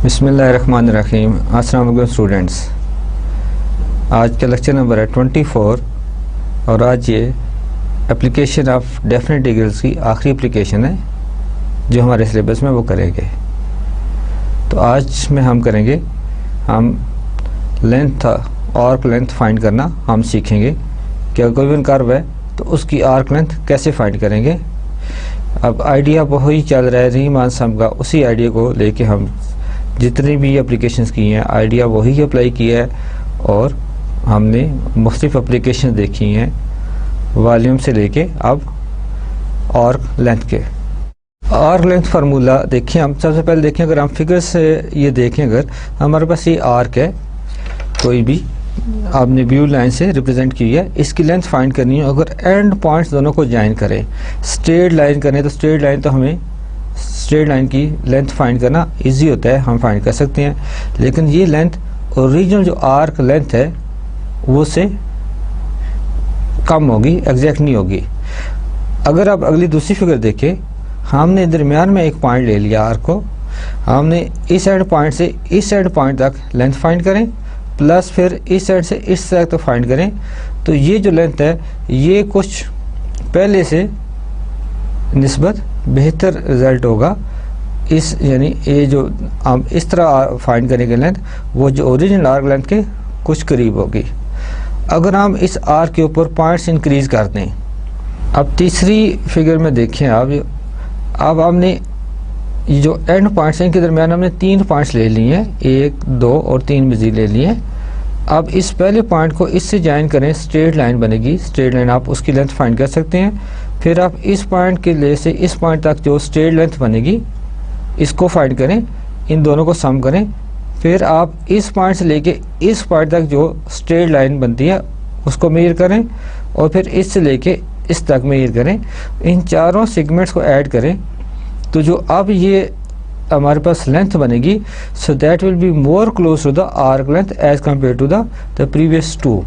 बिस्मिल्लाहिर्रहमानिर्रहीम। अस्सलाम वालेकुम स्टूडेंट्स। आज का लेक्चर नंबर है 24 और आज ये एप्लीकेशन ऑफ डेफिनेट इंटीग्रल्स की आखिरी एप्लीकेशन है जो हमारे सिलेबस में वो करेंगे। तो आज में हम करेंगे, हम लेंथ आर्क लेंथ फाइंड करना हम सीखेंगे कि अगर कोई भी कर्व है तो उसकी आर्क लेंथ कैसे फाइंड करेंगे। अब आइडिया वही चल रहा है रीमान सम का, उसी आइडिया को लेके हम जितनी भी एप्लीकेशंस की हैं आइडिया वही अप्लाई किया है और हमने मुख्तलिफ एप्लीकेशन देखी हैं वॉल्यूम से लेके अब आर्क लेंथ के। आर्क लेंथ फार्मूला देखें, हम सबसे पहले देखें, अगर हम फिगर से ये देखें, अगर हमारे पास ये आर्क है, कोई भी आपने व्यू लाइन से रिप्रेजेंट की है, इसकी लेंथ फाइंड करनी है। अगर एंड पॉइंट्स दोनों को ज्वाइन करें, स्ट्रेट लाइन करें, तो स्ट्रेट लाइन तो हमें स्ट्रेट लाइन की लेंथ फाइंड करना इजी होता है, हम फाइंड कर सकते हैं। लेकिन ये लेंथ ओरिजिनल जो आर्क लेंथ है वो से कम होगी, एग्जैक्ट नहीं होगी। अगर आप अगली दूसरी फिगर देखें, हमने दरमियान में एक पॉइंट ले लिया आर्क को, हमने इस एंड पॉइंट से इस एंड पॉइंट तक लेंथ फाइंड करें, प्लस फिर इस साइड से इस साइड तक फाइंड करें, तो ये जो लेंथ है ये कुछ पहले से निस्बत बेहतर रिज़ल्ट होगा। इस यानी ये जो हम इस तरह फाइंड करेंगे लेंथ, वो जो ओरिजिनल आर्क लेंथ के कुछ करीब होगी। अगर हम इस आर्क के ऊपर पॉइंट्स इंक्रीज कर दें, अब तीसरी फिगर में देखें आप, अब हमने ये जो एंड पॉइंट्स हैं इनके दरमियान हमने 3 पॉइंट्स ले लिए हैं, 1, 2 और 3 मजीद ले लिए हैं। अब इस पहले पॉइंट को इससे ज्वाइन करें, स्ट्रेट लाइन बनेगी, स्ट्रेट लाइन आप उसकी लेंथ फाइंड कर सकते हैं। फिर आप इस पॉइंट के लिए से इस पॉइंट तक जो स्ट्रेट लेंथ बनेगी इसको फाइंड करें, इन दोनों को सम करें। फिर आप इस पॉइंट से लेके इस पॉइंट तक जो स्ट्रेट लाइन बनती है उसको मेजर करें और फिर इससे लेके इस तक मेजर करें। इन चारों सेगमेंट्स को ऐड करें तो जो अब ये हमारे पास लेंथ बनेगी, so that will be more close to the arc length as compare to the previous 2।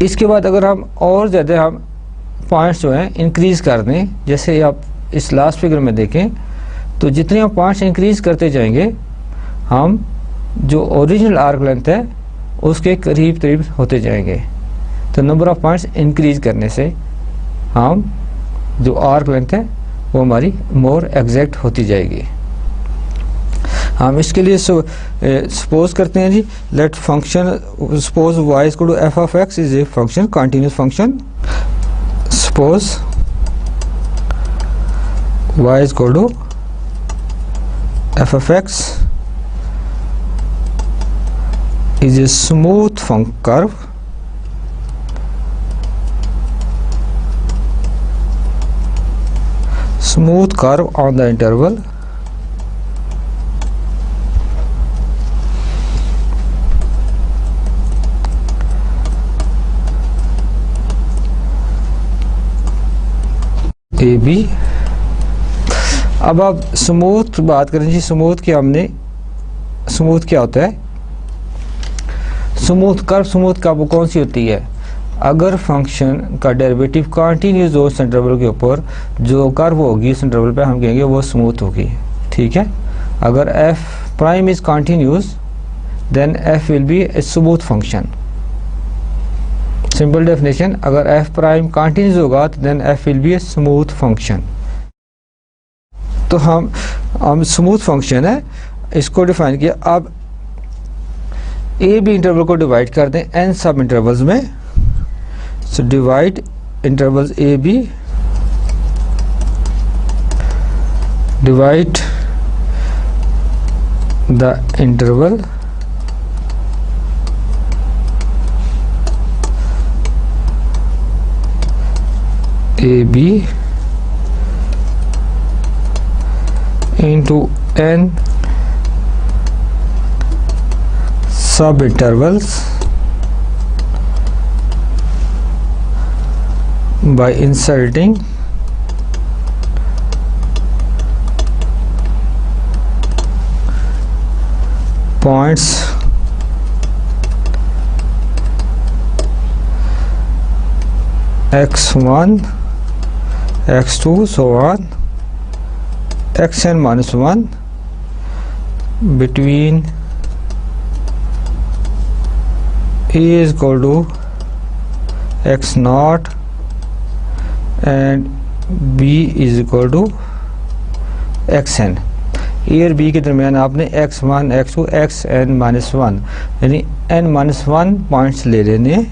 इसके बाद अगर हम और ज़्यादा हम पॉइंट्स जो हैं इंक्रीज़ कर दें, जैसे आप इस लास्ट फिगर में देखें, तो जितने हम पॉइंट्स इंक्रीज़ करते जाएंगे हम जो ओरिजिनल आर्क लेंथ है उसके करीब करीब होते जाएंगे। तो नंबर ऑफ पॉइंट्स इंक्रीज़ करने से हम जो आर्क लेंथ है वो हमारी मोर एग्जैक्ट होती जाएगी। हम इसके लिए सपोज करते हैं जी, let function suppose y equal to f of x is a function continuous function. Suppose y equal to f of x is a smooth curve on the interval AB। अब आप स्मूथ बात करें जी, smooth की हमने smooth क्या होता है, smooth curve, smooth curve कौन सी होती है, अगर फंक्शन का डेरिवेटिव कंटिन्यूस हो उस इंटरवल के ऊपर, जो कर्व होगी उस इंटरवल पे हम कहेंगे वो स्मूथ होगी। ठीक है, अगर f prime is continuous then f will be a smooth function. Simple definition, अगर f प्राइम कंटिन्यूस होगा तो then f will be a smooth function. तो हम स्मूथ फंक्शन है इसको डिफाइन किया। अब ए बी इंटरवल को डिवाइड कर दें n सब इंटरवल्स में। So divide intervals a b, divide the interval a b into n sub intervals by inserting points x1, x2 so on xn minus 1 between a is equal to x naught and b is equal to xn। ए और B के दरमियान आपने x1 x2 xn-1 यानी n-1 points ले लेने।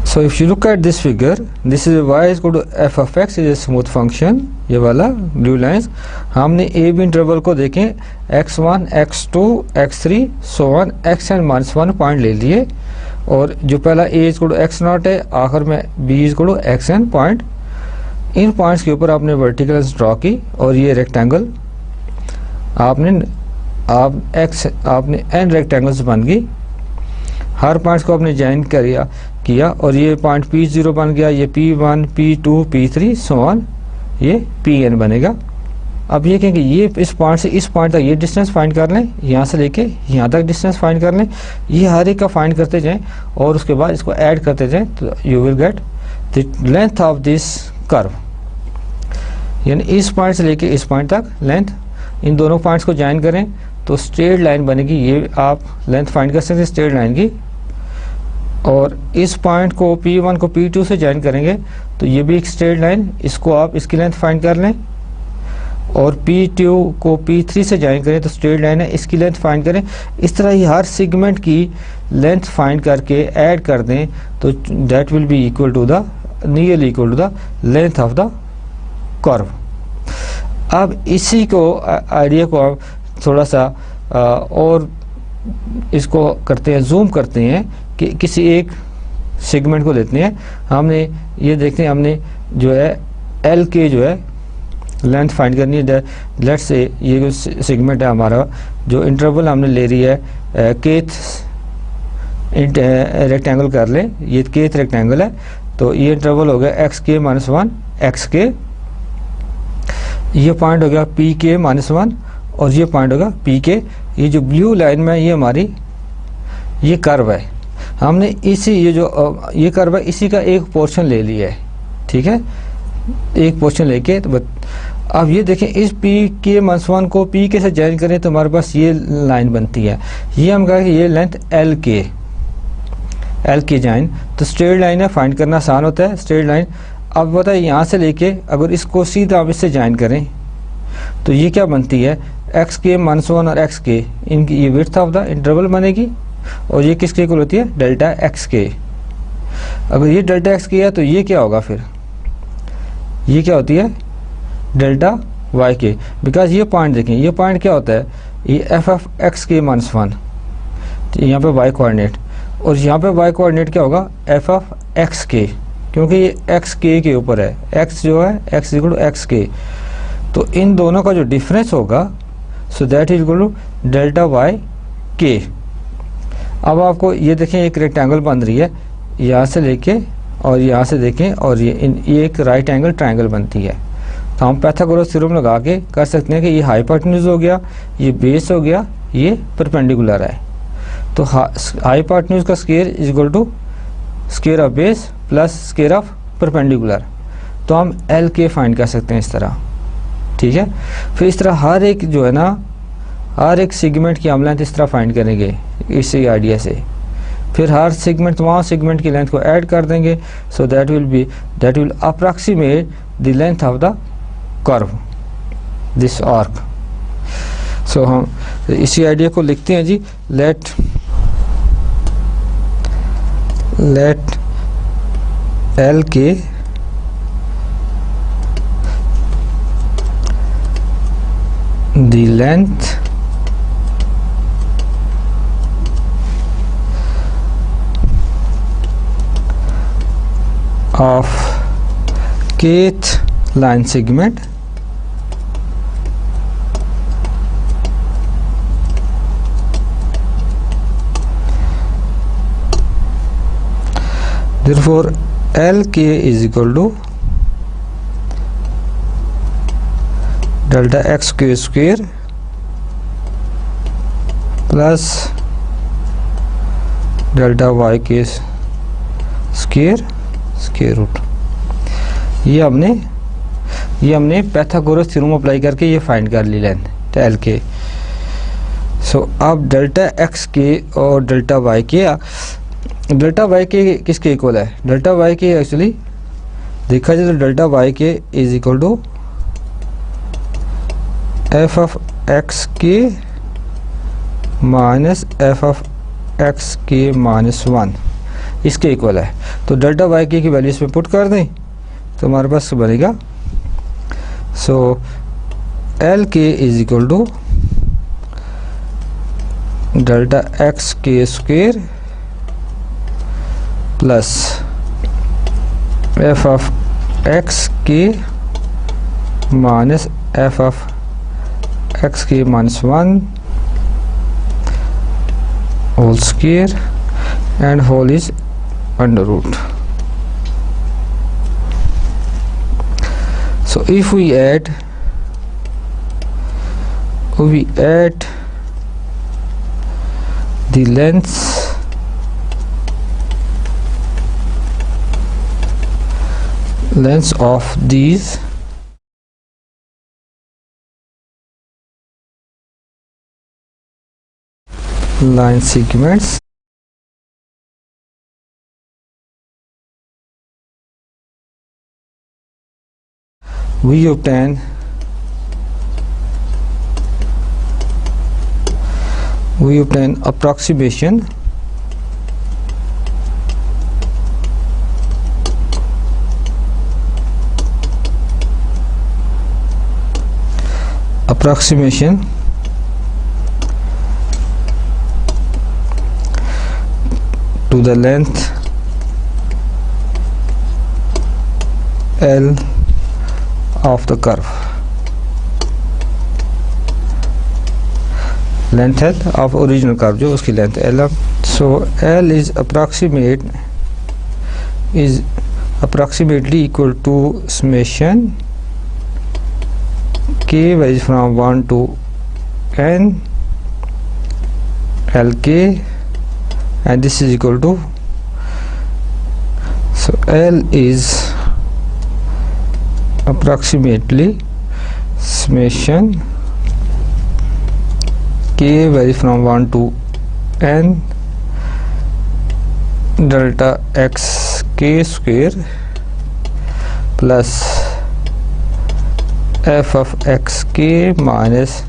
So if you look at this figure, this is y is equal to f of x is a smooth function, ये वाला blue lines. हमने ए बी इंटरवल को देखें x1 x2 x3 so on xn-1 point ले लिए, और जो पहला a is equal to x nought है, आखिर में b is equal to xn point. इन पॉइंट्स के ऊपर आपने वर्टिकल्स ड्रॉ की और ये रेक्टेंगल आपने n रेक्टेंगल्स बन गई। हर पॉइंट्स को आपने ज्वाइन किया और ये पॉइंट P0 बन गया, ये P1 P2 P3 so on, ये Pn बनेगा। अब ये कहेंगे ये इस पॉइंट से इस पॉइंट तक ये डिस्टेंस फाइंड कर लें, यहाँ से लेके यहाँ तक डिस्टेंस फाइंड कर लें, ये हर एक का फाइंड करते जाएं और उसके बाद इसको ऐड करते जाएं, तो you will get the length of this curve. यानी इस पॉइंट से लेके इस पॉइंट तक लेंथ, इन दोनों पॉइंट्स को ज्वाइन करें तो स्ट्रेट लाइन बनेगी। ये आप लेंथ फाइंड कर सकते हैं स्ट्रेट लाइन की। और इस पॉइंट को P1 को P2 से ज्वाइन करेंगे तो ये भी एक स्ट्रेट लाइन, इसको आप इसकी लेंथ फाइंड कर लें। और P2 को P3 से ज्वाइन करें तो स्ट्रेट लाइन है, इसकी लेंथ फाइंड करें। इस तरह ही हर सेगमेंट की लेंथ फाइंड करके ऐड कर दें तो that will be equal to the nearly equal to the length of the curve. अब इसी को आइडिया को आप थोड़ा सा और इसको करते हैं, जूम करते हैं कि किसी एक सेगमेंट को लेते हैं। हमने ये देखते हैं, हमने जो है एल के जो है लेंथ फाइंड करनी है। लेट्स से ये जो सेगमेंट है हमारा, जो इंटरवल हमने ले रही है केथ रेक्टेंगल कर ले, ये केथ रेक्टेंगल है, तो ये इंटरवल हो गया xk-1 xk, ये पॉइंट हो गया pk-1 और ये पॉइंट होगा pk। ये जो ब्लू लाइन में ये हमारी ये कर्व है, हमने इसी ये जो ये कर्व है इसी का एक पोर्शन ले लिया है, ठीक है, एक पोर्शन लेके। तो अब ये देखें इस pk-1 को pk से ज्वाइन करें तो हमारे पास ये लाइन बनती है। ये हम कहें ये लेंथ एल के ज्वाइन, तो स्ट्रेट लाइन है, फाइंड करना आसान होता है स्ट्रेट लाइन। अब बताइए यहाँ से लेके अगर इसको सीधा आप इससे ज्वाइन करें तो ये क्या बनती है xk-1 और xk, इनकी ये विड्थ ऑफ द इंटरवल बनेगी और ये किसके इक्वल होती है डेल्टा xk। अगर ये डेल्टा xk है तो ये क्या होगा फिर, ये क्या होती है डेल्टा yk। बिकॉज ये पॉइंट देखें, ये पॉइंट क्या होता है, ये f(x_k-1), यहाँ पे y कोऑर्डिनेट, और यहाँ पे y कोऑर्डिनेट क्या होगा f(x_k), क्योंकि ये xk के ऊपर है, x जो है x इक्वल टू xk। तो इन दोनों का जो डिफरेंस होगा so that is equal to delta yk। अब आपको ये देखें एक रेक्टेंगल बन रही है, यहाँ से लेके और यहाँ से देखें, और ये एक राइट एंगल ट्रायंगल बनती है। तो हम पाइथागोरस थ्योरम लगा के कर सकते हैं कि ये हाइपोटेन्यूज हो गया, ये बेस हो गया, ये परपेंडिकुलर है। तो हाइपोटेन्यूज का square is equal to square of base plus square of perpendicular. तो हम एल के फाइंड कर सकते हैं इस तरह, ठीक है। फिर इस तरह हर एक जो है ना, हर एक सेगमेंट की हम लेंथ इस तरह फाइंड करेंगे इसी आइडिया से। फिर हर सेगमेंट वहाँ सेगमेंट की लेंथ को ऐड कर देंगे, so that will approximate the length of the curve this arc. So हम इसी आइडिया को लिखते हैं जी, let L k the length of kth line segment therefore LK is equal to delta xk square plus delta yk square square root. ये हमने ये हमने पाइथागोरस थ्योरम अप्लाई करके ये फाइंड कर ली लेंथ एल के। सो अब डेल्टा एक्स के और डेल्टा वाई के किसके इक्वल है? डेल्टा वाई के एक्चुअली देखा जाए तो delta y k is equal to f of x k minus f of x k minus 1 इसके इक्वल है। तो डेल्टा वाई के की वैल्यू इसमें पुट कर दें तो हमारे पास बनेगा, so L k is equal to delta x k square plus f of x k minus f of x k minus 1 whole square and whole is under root. So if we add the lengths of these line segments, we obtain approximation to the length L of the curve, length L of original curve जो उसकी length L है। So L is approximately equal to summation k varies from 1 to n Lk, and this is equal to, so L is approximately summation k varies from 1 to n delta x k square plus f of x k minus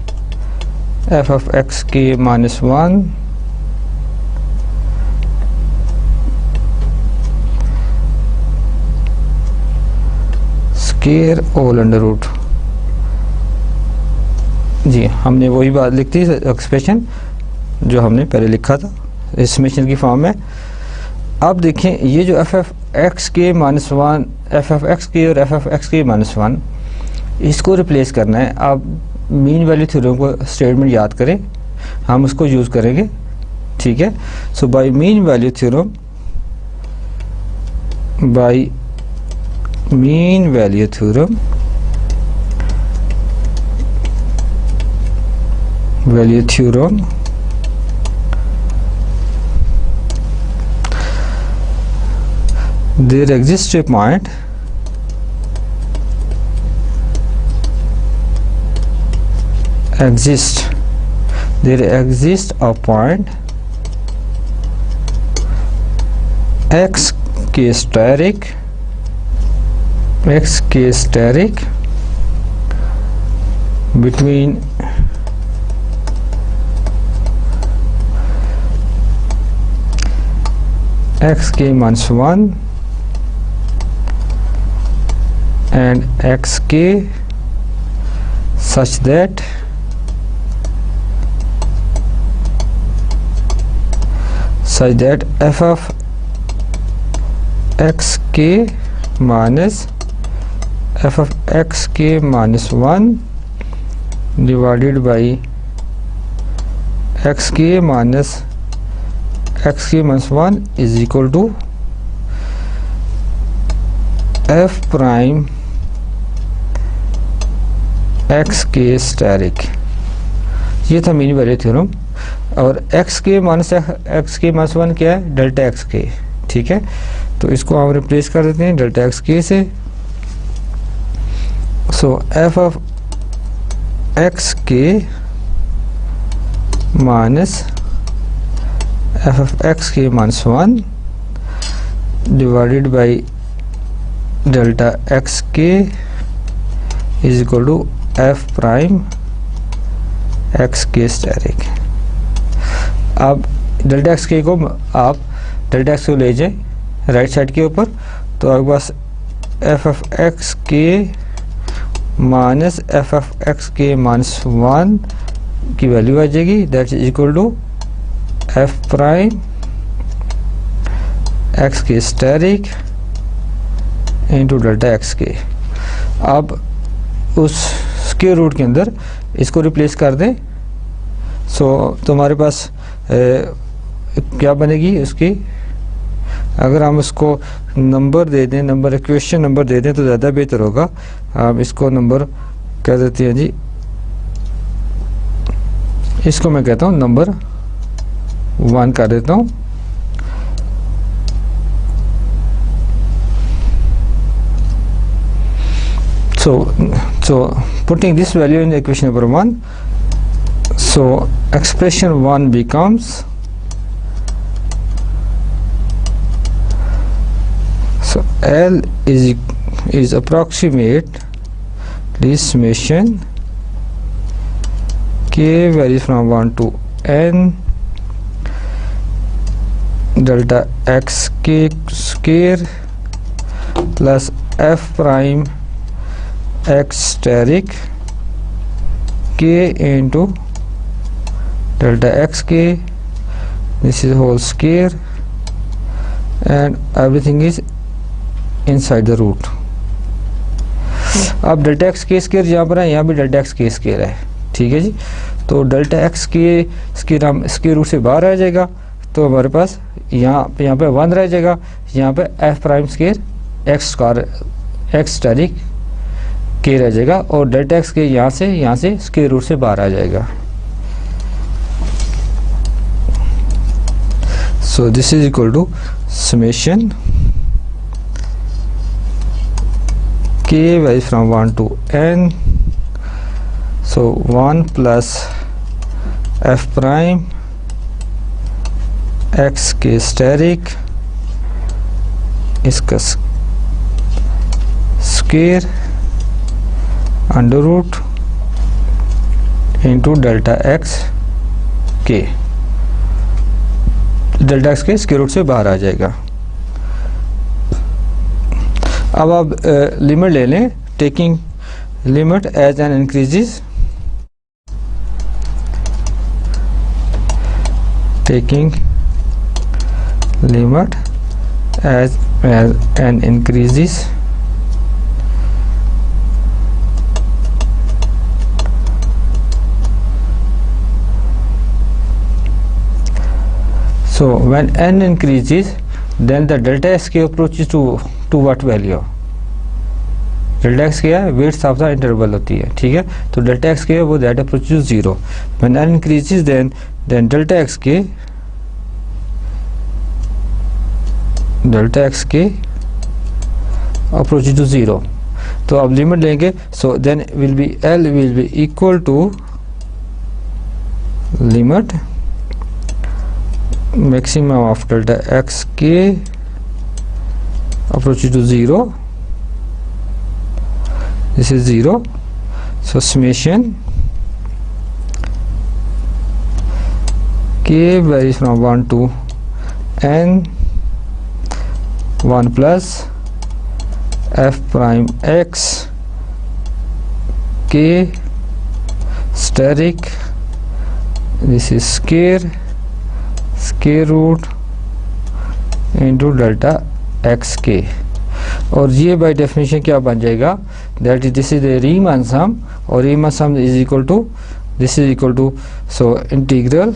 f of x k minus 1 square all under root. जी हमने वही बात लिख दी expression जो हमने पहले लिखा था इस समेशन की फॉर्म में। अब देखें ये जो f f x k minus 1 f f x k और f f x k minus 1 इसको रिप्लेस करना है। आप मीन वैल्यू थ्योरम को स्टेटमेंट याद करें, हम उसको यूज़ करेंगे, ठीक है। So by mean value theorem, by mean value theorem, there exists a point a point x k steric between xk minus 1 and xk such that f of xk minus f of xk minus 1 divided by xk minus 1 is equal to f prime xk steric। ये था mean value theorem. और xk minus 1 क्या है? Delta xk, ठीक है। तो इसको हम रिप्लेस कर देते हैं डेल्टा xk से, so f of x k minus f of x k minus 1 divided by delta x k is equal to f prime x k steric. अब डेल्टा एक्स के को आप डेल्टा एक्स को ले जाए right side के ऊपर, तो आपके पास f of x k minus f of x k minus 1 की वैल्यू आ जाएगी, that is equal to f prime x k asterisk into delta x k. अब उस स्क्वायर रूट के अंदर इसको रिप्लेस कर दें, सो तुम्हारे पास क्या बनेगी उसकी, अगर हम उसको नंबर दे दें, नंबर इक्वेशन नंबर दे दें तो ज़्यादा बेहतर होगा। आप इसको नंबर कह देते हैं जी, इसको मैं कहता हूँ नंबर 1 कर देता हूँ। So putting this value in equation number 1, so expression 1 becomes, so L is approximately summation k varies from 1 to n delta x k square plus f prime x steric k into delta x k, this is whole square and everything is inside the root। अब delta x k square यहाँ पर है, यहाँ भी delta x k square है, ठीक है जी। तो डेल्टा एक्स के स्क्वायर हम स्क्वायर रूट से बाहर आ जाएगा, तो हमारे पास यहाँ पे 1 रह जाएगा, यहाँ पे f prime square x square x asterisk k रह जाएगा, और डेल्टा एक्स के यहाँ से स्क्वायर रूट से बाहर आ जाएगा। So this is equal to summation k varies from 1 to n, so 1 plus f prime x k steric इसका square under root into delta x k, delta x k square root से बाहर आ जाएगा। अब आप लिमिट ले लें, taking limit as n increases, taking limit as n increases so when n increases then the delta x approaches to what value, delta x क्या है, वेट्स ऑफ द इंटरवल होती है, ठीक है। तो डेल्टा एक्स क्या है, वो that approaches 0, when n increases then delta x k approaches to 0। तो अब लिमिट लेंगे, so then will be L will be equal to limit maximum of delta x k approaches to 0, this is 0, so summation k varies from 1 to n 1 plus f prime x k steric, this is square root into delta x k, और ये by definition क्या बन जाएगा, that is this is the Riemann sum, और Riemann sum is equal to this is equal to so integral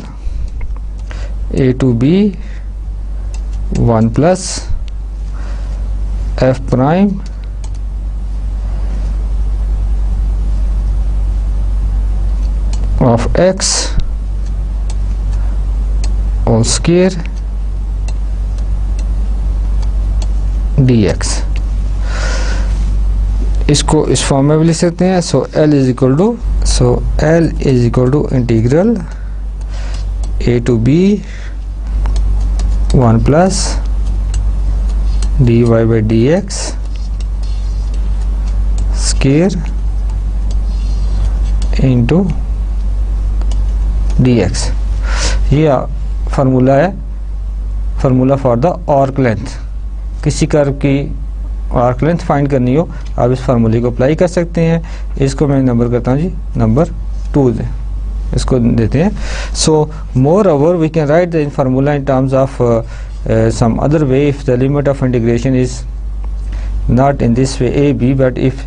a to b 1 plus f prime of x whole square dx। इसको इस form में भी लिख सकते हैं। So L is equal to integral a to b 1 plus dy by dx square into dx। ये formula है, formula for the arc length. किसी कर्व की आर्क लेंथ फाइंड करनी हो आप इस फार्मूले को अप्लाई कर सकते हैं। इसको मैं नंबर करता हूँ जी, नंबर 2 इसको देते हैं। So moreover we can write the formula in terms of some other way if the limit of integration is not in this way a b, but if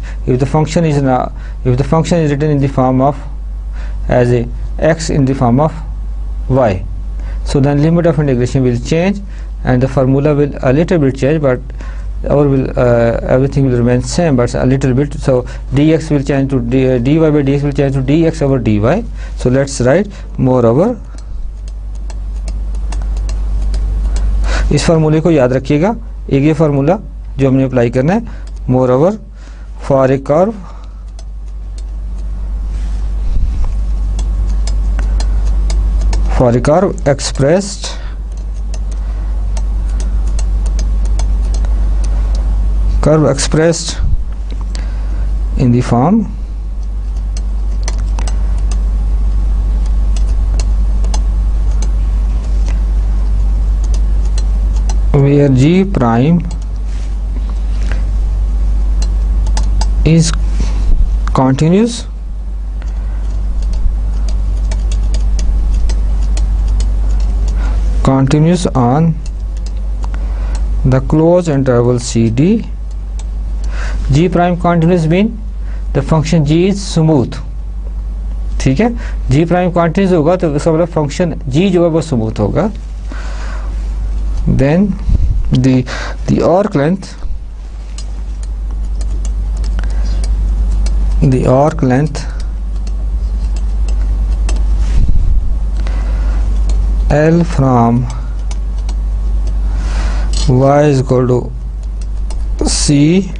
the function is written in the form of as a x in the form of y, so then limit of integration will change and the formula will a little bit change, but everything will remain same but a little bit. So dx will change to dy by dx will change to dx over dy. So let's write moreover, इस फार्मूले को याद रखिएगा, एक ये formula जो हमने apply करना है। More over for a curve expressed in the form where g prime is continuous on the closed interval CD. G prime continuous mean the function g is smooth, ठीक है। g prime continuous होगा तो इसका मतलब function g जो है वो smooth होगा। Then the arc length L from y is equal to c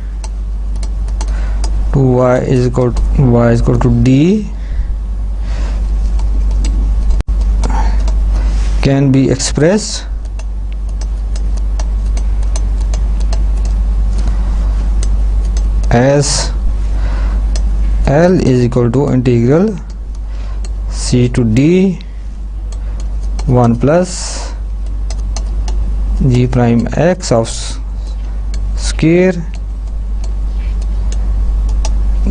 to y is equal to d can be expressed as L is equal to integral c to d 1 plus g prime x of square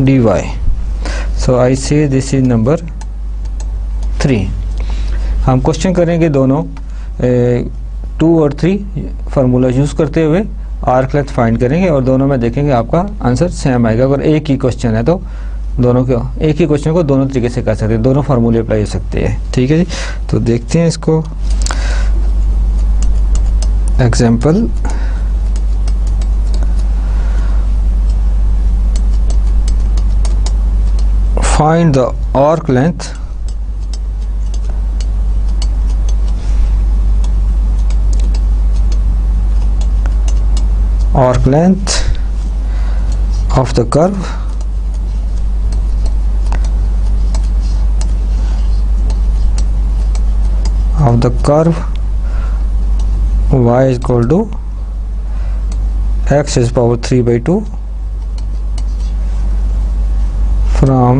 dy. So I say this is number 3. हम question करेंगे दोनों 2 और 3 formula use करते हुए arc length find करेंगे और दोनों में देखेंगे आपका आंसर सेम आएगा। अगर एक ही क्वेश्चन है तो दोनों को एक ही क्वेश्चन को दोनों तरीके से कर सकते हैं, दोनों फार्मूले अप्लाई हो सकते हैं, ठीक है जी। तो देखते हैं इसको example. Find the arc length of the curve y is equal to x is power 3 by 2 from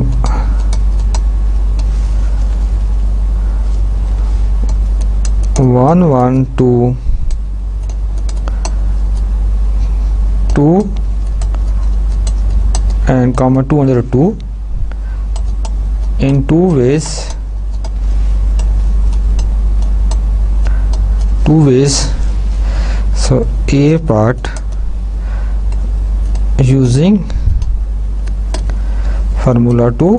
1 1 2 2 and comma 2 under 2 in two ways so a part using formula 2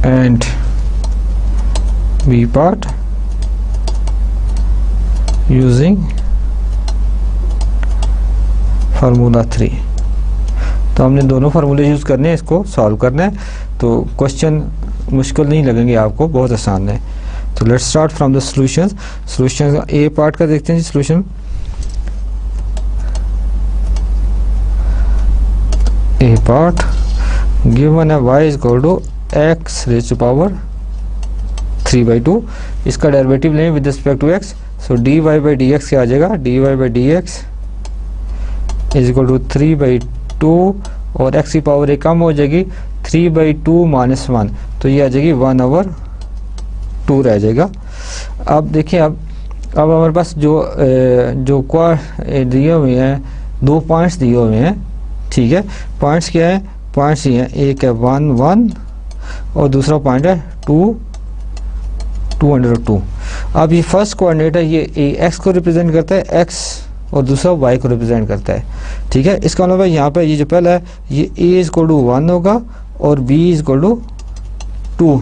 and b part using formula 3। तो हमने दोनों फार्मूले use करने हैं, इसको solve करना है। तो क्वेश्चन मुश्किल नहीं लगेंगे आपको, बहुत आसान है। तो let's start from the solutions. Solutions a part का देखते हैं जी। सॉल्यूशन ए पार्ट गिवन है y is equal to x raise to power 3/2। इसका डेरिवेटिव लें with respect to x। So dy by d x क्या आ जाएगा, dy by d x is equal to 3/2 और x की पावर एक कम हो जाएगी 3/2 माइनस 1, तो ये आ जाएगी 1/2 रह जाएगा। अब देखिए अब हमारे पास जो दिए हुए हैं, 2 पॉइंट्स दिए हुए हैं, ठीक है। पॉइंट्स क्या है, पॉइंट्स ये हैं, एक है 1 1 और दूसरा पॉइंट है 2 अब ये फर्स्ट कोऑर्डिनेट है, ये x को रिप्रेजेंट करता है, x और दूसरा y को रिप्रेजेंट करता है, ठीक है। इसका मतलब यहाँ पे ये जो पहला है ये a इज इक्वल टू 1 होगा और b इज इक्वल टू 2,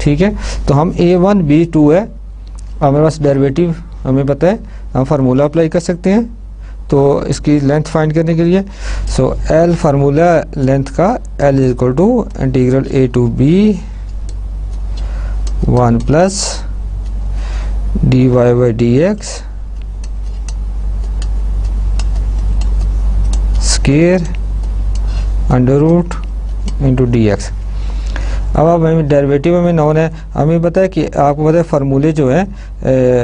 ठीक है। तो हम a1 b2 है, हमारे पास डेरिवेटिव हमें पता है, हम फार्मूला अप्लाई कर सकते हैं। तो इसकी लेंथ फाइंड करने के लिए सो L फार्मूला लेंथ का L is equal to integral a to b 1 plus dy by d x square under root into d x. अब हमें डेरिवेटिव हमें नॉन है, हमें पता है कि आपको पता है फार्मूले जो है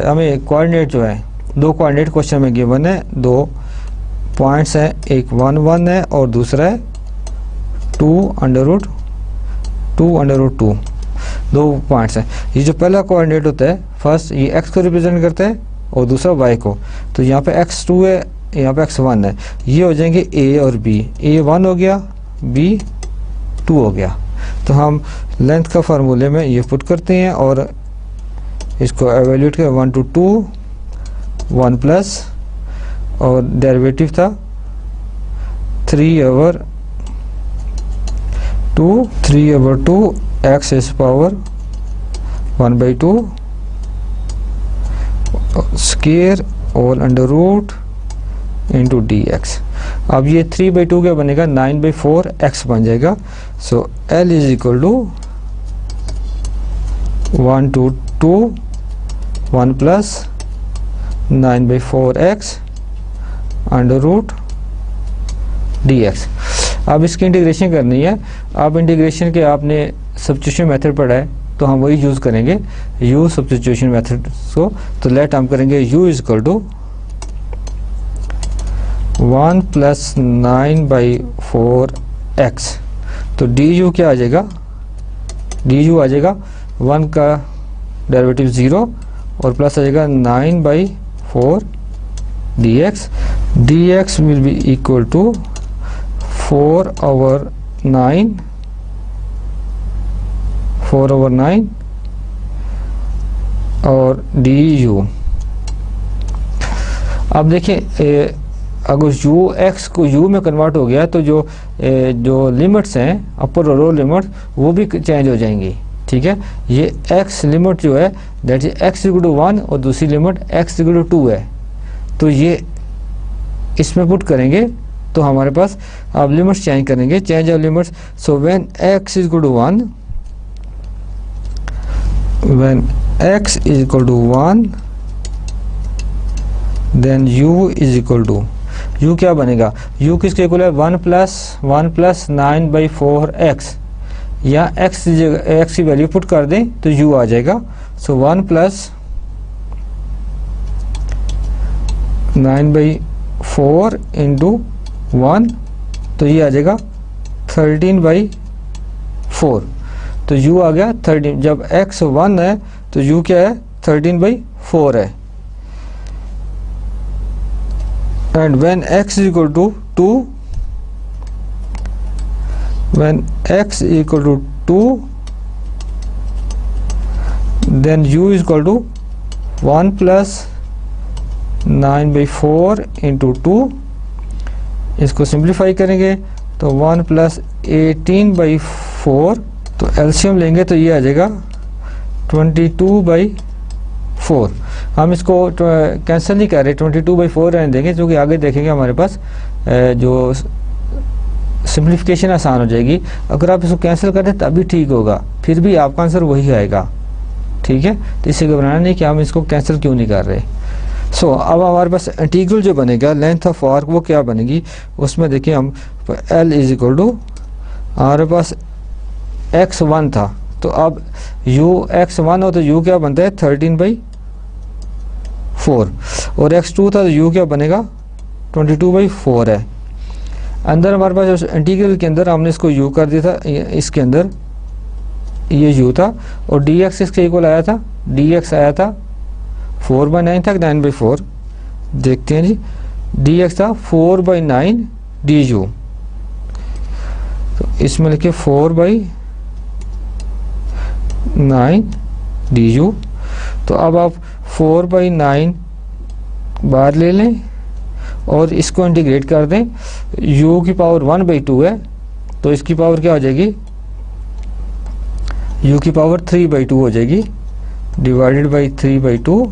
हमें कोऑर्डिनेट जो है, 2 कोऑर्डिनेट क्वेश्चन में गिवन है, 2 पॉइंट्स हैं, एक 1 1 है और दूसरा है 2 अंडर रूट 2, 2 पॉइंट्स हैं। ये जो पहला कोऑर्डिनेट होता है फर्स्ट, ये x को रिप्रेजेंट करता है और दूसरा y को। तो यहाँ पे x2 है, यहाँ पे x1 है, ये हो जाएंगे a और b, a 1 हो गया, b 2 हो गया। तो हम लेंथ का फार्मूले में ये पुट करते हैं और इसको एवेल्यूएट कर 1 to 2 1 प्लस और डेरिवेटिव था 3/2 x इज पावर 1/2 स्क्वायर और under root into d x. अब ये 3/2 क्या बनेगा, 9/4 x बन जाएगा। So L is equal to 1 to 2 1 plus 9/4 x under root d x. अब इसकी इंटीग्रेशन करनी है। अब इंटीग्रेशन के आपने सब्स्टिट्यूशन मेथड पढ़ा है, तो हम वही यूज़ करेंगे, u सब्स्टिट्यूशन मेथड को। तो लेट हम करेंगे u is equal to 1 plus 9/4 x। तो du क्या आ जाएगा, du आ जाएगा 1 का डेरिवेटिव 0 और प्लस आ जाएगा 9/4 dx। dx will be equal to 4/9 और du। अब देखिए अगर x को u में कन्वर्ट हो गया तो जो लिमिट्स हैं अपर और लोअर लिमिट वो भी चेंज हो जाएंगी, ठीक है। ये x लिमिट जो है that is x equal to 1 और दूसरी लिमिट x इक्वल टू 2 है, तो ये इसमें पुट करेंगे तो हमारे पास अब लिमिट्स चेंज करेंगे, change of limits. So when x is equal to 1, when x is equal to 1 then u is equal to, u क्या बनेगा, u किसके इक्वल है, 1 प्लस 9/4 x, या x की वैल्यू पुट कर दें तो u आ जाएगा। सो 1 प्लस 9/4 इंटू 1, तो ये आ जाएगा 13/4। तो u आ गया 13, जब x 1 है तो u क्या है 13/4 है। And when x is equal to 2, when x equal to 2 then u is equal to 1 plus 9/4 into 2, इसको सिंप्लीफाई करेंगे तो 1 प्लस 18/4, तो एलसीएम लेंगे तो ये आ जाएगा 22/4। हम इसको कैंसिल नहीं कर रहे, 22/4 रहने देंगे, क्योंकि आगे देखेंगे हमारे पास जो सिंप्लीफिकेशन आसान हो जाएगी। अगर आप इसको कैंसिल कर दें तब भी ठीक होगा, फिर भी आपका आंसर वही आएगा, ठीक है, तो इससे घबराना नहीं कि हम इसको कैंसिल क्यों नहीं कर रहे। सो अब हमारे पास इंटीग्रल जो बनेगा लेंथ ऑफ आर्क वो क्या बनेगी, उसमें देखिए हम L इज इक्वल टू हमारे पास x1 था, तो अब u x1 हो तो u क्या बनता है 13/4, और x2 था तो u क्या बनेगा 22/4 है। अंदर हमारे पास इंटीग्रल के अंदर हमने इसको u कर दिया था, इसके अंदर ये u था, और dx इसके इक्वल आया था, dx आया था 4/9 था 9/4, देखते हैं जी, dx था 4/9 du, तो इसमें लिखिए 4/9 du। तो अब आप 4/9 बाहर ले लें और इसको इंटीग्रेट कर दें, u की पावर 1/2 है तो इसकी पावर क्या हो जाएगी, u की पावर 3/2 हो जाएगी, डिवाइडेड बाई 3/2,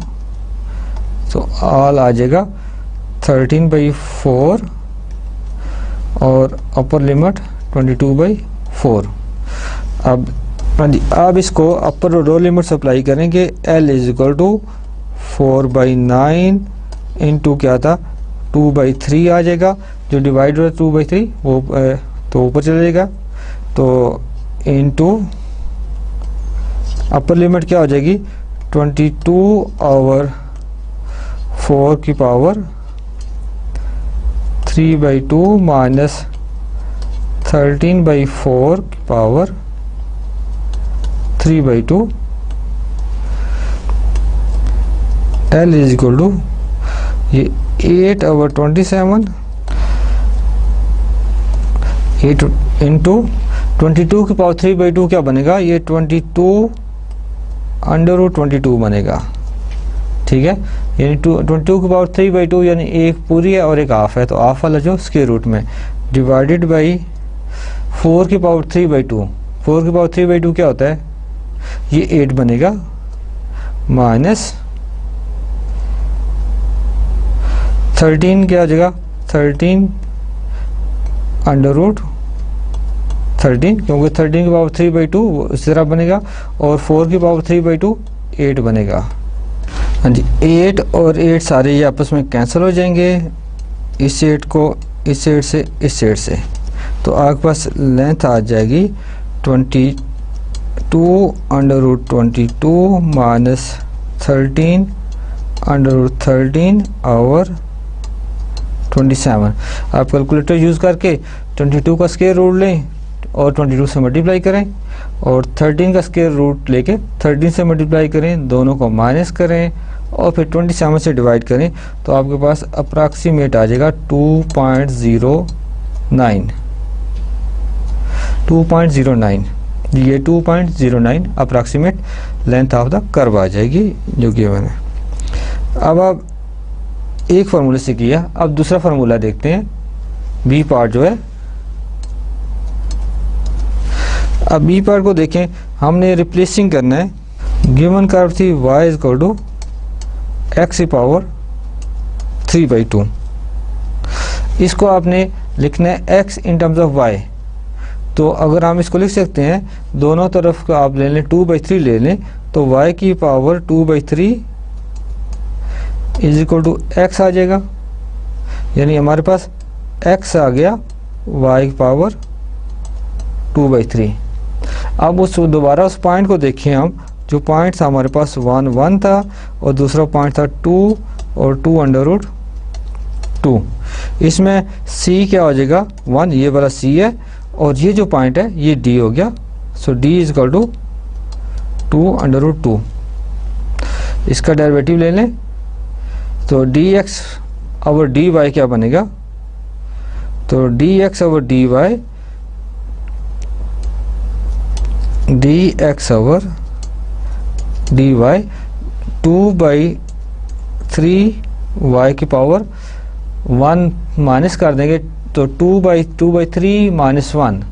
तो ऑल आ जाएगा 13/4 और अपर लिमिट 22/4। अब इसको अपर और लोअर लिमिट अप्लाई करेंगे, L is equal to 4/9 into क्या था 2/3 आ जाएगा, जो डिवाइड हो 2/3 वो तो ऊपर चले जाएगा, तो इंटू अपर लिमिट क्या हो जाएगी 22/4 की पावर 3/2 माइनस 13/4 की power 3/2। L is equal to ये 8/27 8 इंटू 22 की पावर 3/2 क्या बनेगा, ये 22√22 बनेगा, ठीक है, यानी 22 की पावर 3/2 यानी एक पूरी है और एक हाफ है, तो हाफ वाला जो स्क्वायर रूट में डिवाइडेड बाई 4 की पावर 3/2, 4 की पावर 3/2 क्या होता है, ये 8 बनेगा, माइनस 13 क्या हो जाएगा 13√13, क्योंकि 13 की पावर 3/2 इस तरह बनेगा, और 4 की पावर 3/2 8 बनेगा। हाँ जी, 8 और 8 सारे ये आपस में कैंसिल हो जाएंगे, इस 8 को इस 8 से इस 8 से, तो आपके पास लेंथ आ जाएगी 22√22 माइनस 13√13 और 27। आप कैलकुलेटर यूज़ करके 22 का स्क्वायर रूट लें और 22 से मल्टीप्लाई करें, और 13 का स्क्वायर रूट लेके 13 से मल्टीप्लाई करें, दोनों को माइनस करें और फिर 27 से डिवाइड करें, तो आपके पास अप्रॉक्सीमेट आ जाएगा 2.09, ये 2.09 approximate length of the curve आ जाएगी जो कि मैंने। अब आप एक फार्मूले से किया, अब दूसरा फार्मूला देखते हैं, बी पार्ट जो है। अब बी पार्ट को देखें, हमने रिप्लेसिंग करना है, गिवन कर्व थी y is equal to x की पावर 3/2, इसको आपने लिखना है x in terms of y, तो अगर हम इसको लिख सकते हैं दोनों तरफ का आप ले लें 2/3 ले लें, तो y की power 2/3 is equal to x आ जाएगा, यानी हमारे पास x आ गया y की पावर 2/3। अब उस दोबारा उस पॉइंट को देखें हम, जो पॉइंट था हमारे पास 1 था और दूसरा पॉइंट था 2 और 2√2, इसमें c क्या हो जाएगा 1, ये वाला c है, और ये जो पॉइंट है ये d हो गया, सो d इज इक्वल टू 2√2। इसका डेरिवेटिव ले लें, तो dx ओवर dy क्या बनेगा, तो dx over dy over dy 2/3 y की पावर 1 माइनस कर देंगे, तो 2/3 माइनस 1,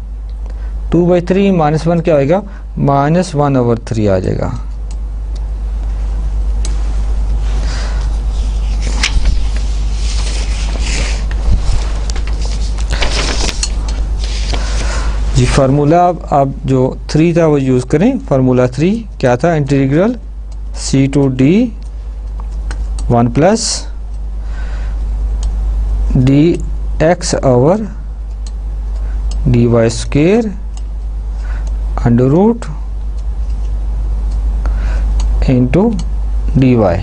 2/3 माइनस 1 क्या आएगा, -1/3 आ जाएगा। जी फार्मूला अब जो 3 था वो यूज़ करें, फार्मूला 3 क्या था, integral c to d 1 plus d x over d y square under root into d y.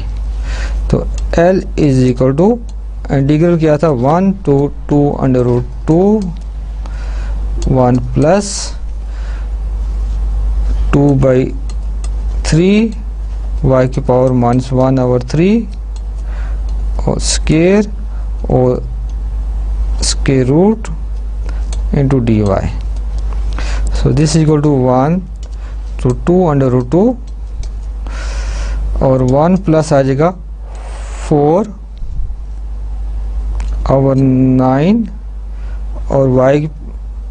तो L is equal to integral क्या था 1 to 2 under root 2 1 plus 2/3 y की पावर -1/3 और स्क्वायर और square root into d y. So this is equal to 1 to 2 under root 2 और 1 plus आ जाएगा 4/9 और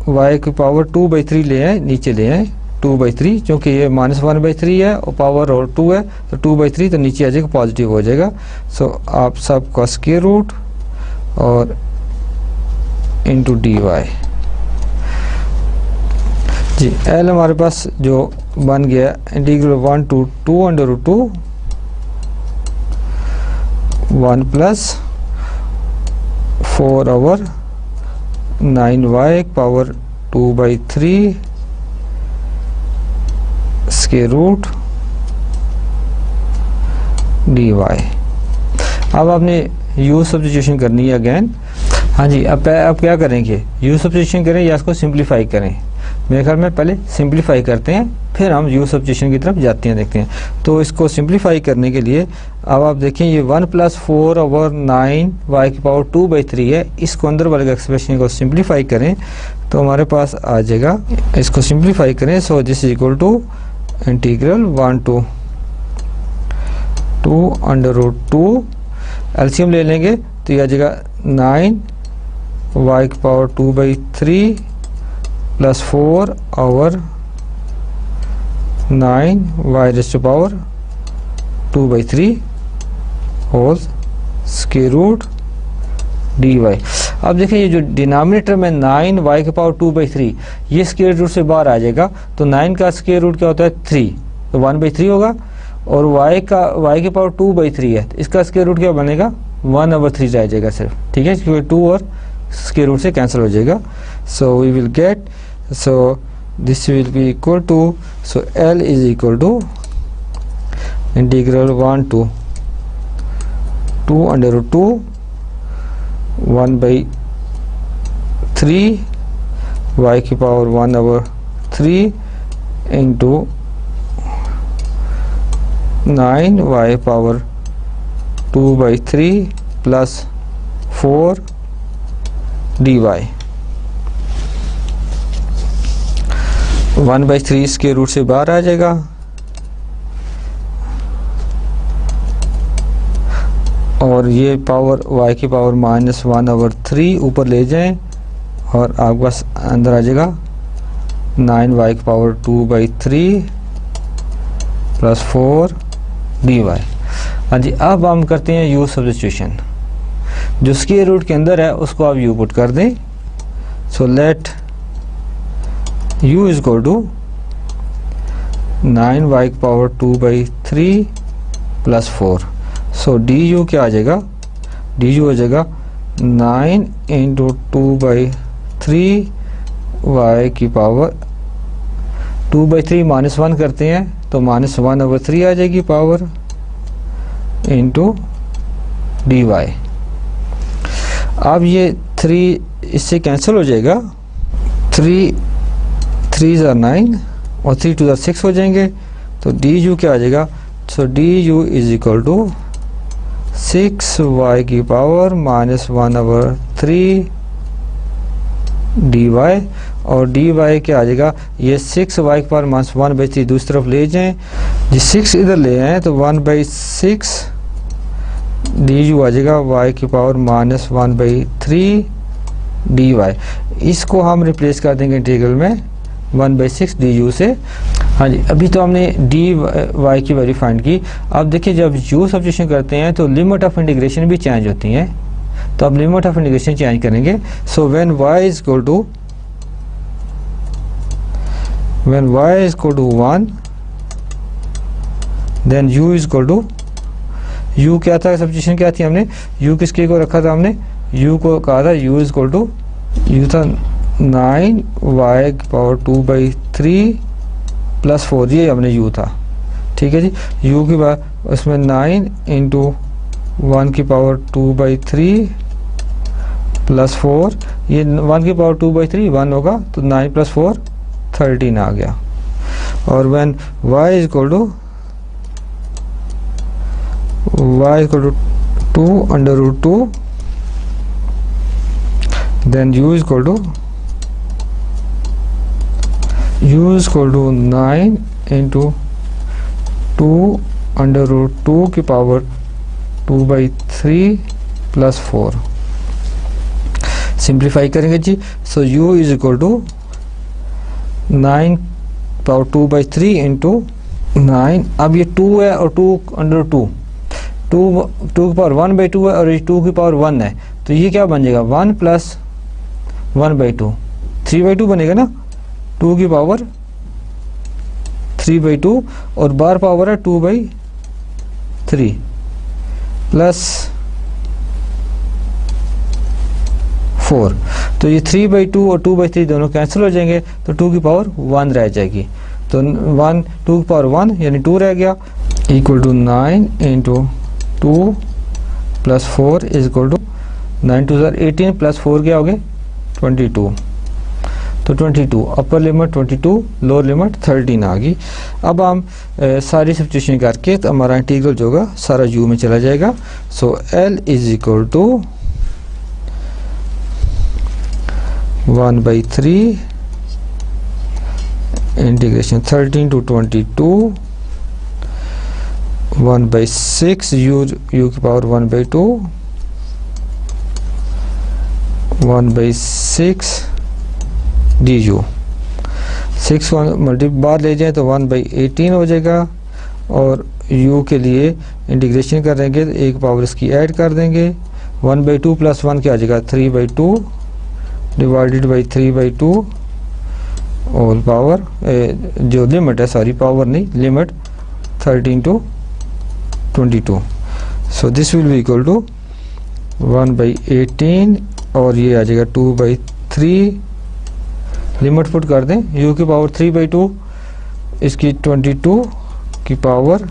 y की पावर 2/3 ले आए, नीचे ले आए 2/3, क्योंकि ये -1/3 है और पावर और 2 है तो 2/3 तो नीचे आ जाएगा, पॉजिटिव हो जाएगा। सो आप सबका स्क्वायर रूट और इंटू डी वाई जी। L हमारे पास जो बन गया integral 1 to 2 under root 2 1 plus 4/9y power 2/3 square root d y. अब आपने यूज सब्स्टिट्यूशन करनी है अगेन। हाँ जी, अब क्या करेंगे, यूज सब्स्टिट्यूशन करें या इसको सिंप्लीफाई करें। मेरे ख्याल में पहले सिंप्लीफाई करते हैं, फिर हम यूज सब्स्टिट्यूशन की तरफ जाते हैं, देखते हैं। तो इसको सिंप्लीफाई करने के लिए अब आप देखें ये 1 प्लस 4/9 y की पावर 2/3 है। इसको अंदर वाले एक्सप्रेशन को सिंप्लीफाई करें तो हमारे पास आ जाएगा, इसको सिंप्लीफाई करें। So this is equal to integral 1 to 2 under root 2, LCM ले लेंगे तो ये आ जाएगा 9 y की power 2/3 plus 4/9 y raise to power 2/3 whole square root d y. अब देखिए ये जो डिनोमिनेटर में 9 y की पावर 2/3 ये स्क्वायर रूट से बाहर आ जाएगा, तो 9 का स्क्वायर रूट क्या होता है 3, तो 1/3 होगा और y की पावर 2/3 है, तो इसका स्क्वायर रूट क्या बनेगा 1/3 रह जाएगा सिर्फ, ठीक है, क्योंकि 2 और स्क्वायर रूट से कैंसिल हो जाएगा। So we will get, so this will be equal to, so L is equal to integral 1 to 2 under root 2 1/3 y की power 1/3 into 9 y power 2/3 plus 4 d y. 1/3 इसके रूट से बाहर आ जाएगा और ये पावर y की पावर -1/3 ऊपर ले जाएं और आपके पास अंदर आ जाएगा 9 y की पावर 2/3 प्लस 4 डी वाई। हाँ जी, अब हम करते हैं यूज सब्स्टिट्यूशन। जो स्क्वायर रूट के अंदर है उसको आप यू पुट कर दें। So let u is equal to 9y की power 2/3 plus 4। So d u क्या आ जाएगा, डी यू हो जाएगा 9 इंटू 2/3 y की पावर 2/3 -1 करते हैं तो -1/3 आ जाएगी पावर इंटू डी वाई। अब ये 3 इससे कैंसिल हो जाएगा, 3 3 are 9 और 3 2 are 6 हो जाएंगे, तो डी यू क्या आ जाएगा, so d u is equal to 6y की पावर -1/3 डी वाई। और डी वाई क्या आ जाएगा, ये 6y की पावर -1/3 दूसरी तरफ ले जाएं, जी 6 इधर ले आए तो 1/6 डी यू आ जाएगा y की पावर -1/3 डी वाई। इसको हम रिप्लेस कर देंगे इंटीग्रल में 1/6 डी यू से। हाँ जी, अभी तो हमने डी वाई की वैल्यू फाइंड की। अब देखिए जब यू सब्स्टिट्यूशन करते हैं तो लिमिट ऑफ इंटीग्रेशन भी चेंज होती हैं, तो अब लिमिट ऑफ इंटीग्रेशन चेंज करेंगे। So when y is equal to 1, then u is equal to, u क्या था, सब्स्टिट्यूशन क्या थी हमने, u किसके को रखा था हमने, u को कहा था u is equal to, u था 9y⁴ प्लस 4, ये हमने u था, ठीक है जी। u की बात उसमें 9 इंटू 1⁴ प्लस 4, ये 1⁴ 1 होगा तो 9 + 4 13 आ गया। और when y is equal to 2/2, then u is equal to 9 into 2√2⁴ plus 4। Simplify करेंगे जी, so u is equal to 9/2/3 into 9, अब ये 2 है और 2√2, 2 की पावर 1/2 है और ये 2 की पावर 1 है, तो ये क्या बन जाएगा 1 + 1/2, 3/2 बनेगा ना, 2 की पावर 3/2 और बार पावर है 2/3 प्लस 4, तो ये 3/2 और 2/3 दोनों कैंसिल हो जाएंगे, तो 2 की पावर 1 रह जाएगी, तो 2 की पावर 1 यानी 2 रह गया, equal to 9 into 2 plus 4 is equal to 9 2 18 plus 4 क्या हो गए 22, तो 22 अपर लिमिट 22, लोअर लिमिट 13 आ गई। अब हम सारी सब्स्टिट्यूशन करके तो हमारा इंटीग्रल जो होगा सारा u में चला जाएगा। So l is equal to 1/3 integration 13 to 22 1/6 u की पावर 1/2 1/6 du, 6 को मल्टी बार ले जाए तो 1/18 हो जाएगा, और u के लिए इंटीग्रेशन करेंगे तो एक पावर इसकी ऐड कर देंगे, 1/2 + 1 क्या आ जाएगा 3/2 डिवाइडेड बाई 3/2 होल पावर, जो लिमिट है, सॉरी पावर नहीं, limit 13 to 22, so this will be equal to 1/18 और ये आ जाएगा 2/3, लिमिट पुट कर दें, u की पावर 3/2 इसकी 22 की पावर